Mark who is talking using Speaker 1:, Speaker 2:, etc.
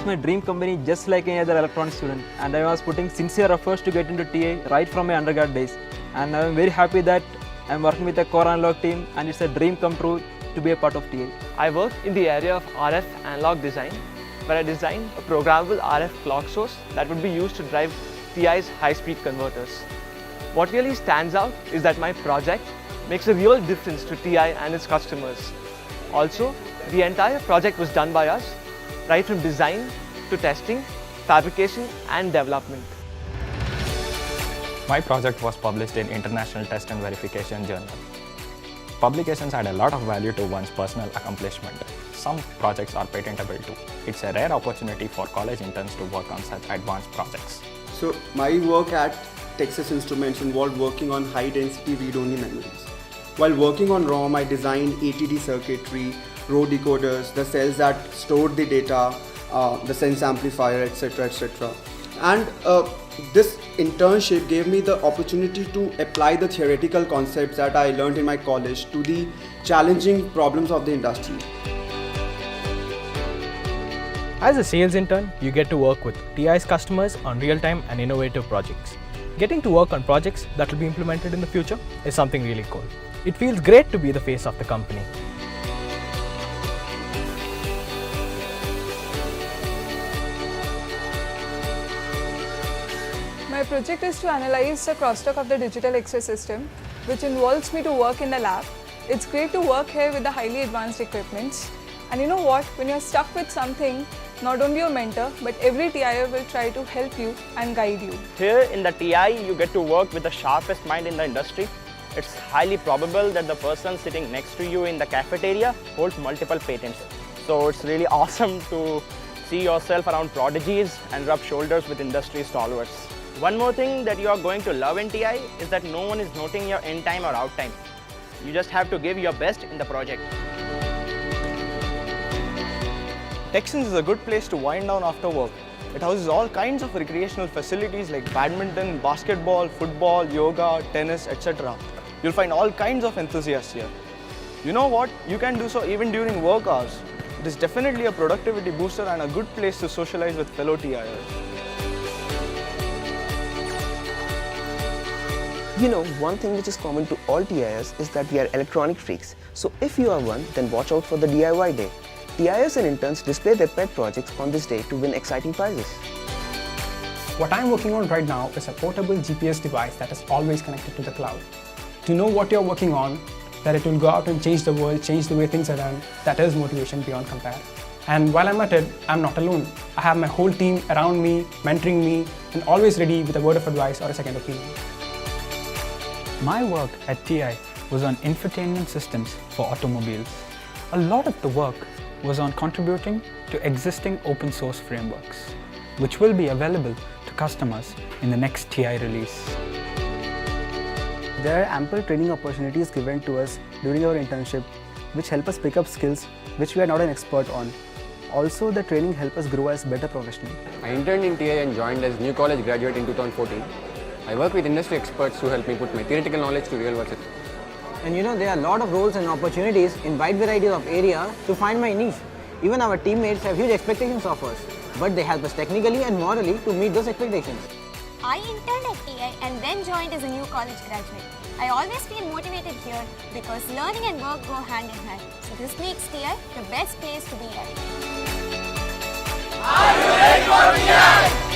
Speaker 1: my dream company just like any other electronics student, and I was putting sincere efforts to get into TA right from my undergrad days. And I am very happy that I am working with the core analog team, and it's a dream come true to be a part of TA.
Speaker 2: I work in the area of RF analog design, where I designed a programmable RF clock source that would be used to drive TI's high-speed converters. What really stands out is that my project makes a real difference to TI and its customers. Also, the entire project was done by us, right from design to testing, fabrication and development.
Speaker 3: My project was published in International Test and Verification Journal. Publications add a lot of value to one's personal accomplishment. Some projects are patentable too. It's a rare opportunity for college interns to work on such advanced projects.
Speaker 4: So my work at Texas Instruments involved working on high-density read-only memories. While working on ROM, I designed ATD circuitry, row decoders, the cells that stored the data, the sense amplifier, etc., etc. And this internship gave me the opportunity to apply the theoretical concepts that I learned in my college to the challenging problems of the industry.
Speaker 5: As a sales intern, you get to work with TI's customers on real-time and innovative projects. Getting to work on projects that will be implemented in the future is something really cool. It feels great to be the face of the company.
Speaker 6: My project is to analyze the crosstalk of the digital X-ray system, which involves me to work in the lab. It's great to work here with the highly advanced equipments. And you know what? When you're stuck with something, not only your mentor, but every TIer will try to help you and guide you.
Speaker 7: Here in the TI, you get to work with the sharpest mind in the industry. It's highly probable that the person sitting next to you in the cafeteria holds multiple patents. So it's really awesome to see yourself around prodigies and rub shoulders with industry stalwarts. One more thing that you are going to love in TI is that no one is noting your in time or out time. You just have to give your best in the project.
Speaker 2: Texans is a good place to wind down after work. It houses all kinds of recreational facilities like badminton, basketball, football, yoga, tennis, etc. You'll find all kinds of enthusiasts here. You know what? You can do so even during work hours. It is definitely a productivity booster and a good place to socialize with fellow TIers.
Speaker 8: You know, one thing which is common to all TIers is that we are electronic freaks. So if you are one, then watch out for the DIY day. TIers and interns display their pet projects on this day to win exciting prizes.
Speaker 9: What I'm working on right now is a portable GPS device that is always connected to the cloud. To know what you're working on, that it will go out and change the world, change the way things are done, that is motivation beyond compare. And while I'm at it, I'm not alone. I have my whole team around me, mentoring me, and always ready with a word of advice or a second opinion.
Speaker 10: My work at TI was on infotainment systems for automobiles. A lot of the work was on contributing to existing open source frameworks, which will be available to customers in the next TI release.
Speaker 11: There are ample training opportunities given to us during our internship, which help us pick up skills which we are not an expert on. Also, the training helps us grow as better professionals.
Speaker 12: I interned in TI and joined as new college graduate in 2014. I work with industry experts who help me put my theoretical knowledge to real world.
Speaker 13: And you know, there are a lot of roles and opportunities in wide variety of areas to find my niche. Even our teammates have huge expectations of us, but they help us technically and morally to meet those expectations.
Speaker 14: I interned at TI and then joined as a new college graduate. I always feel motivated here because learning and work go hand in hand. So this makes TI the best place to be at.
Speaker 15: Are you ready for TI?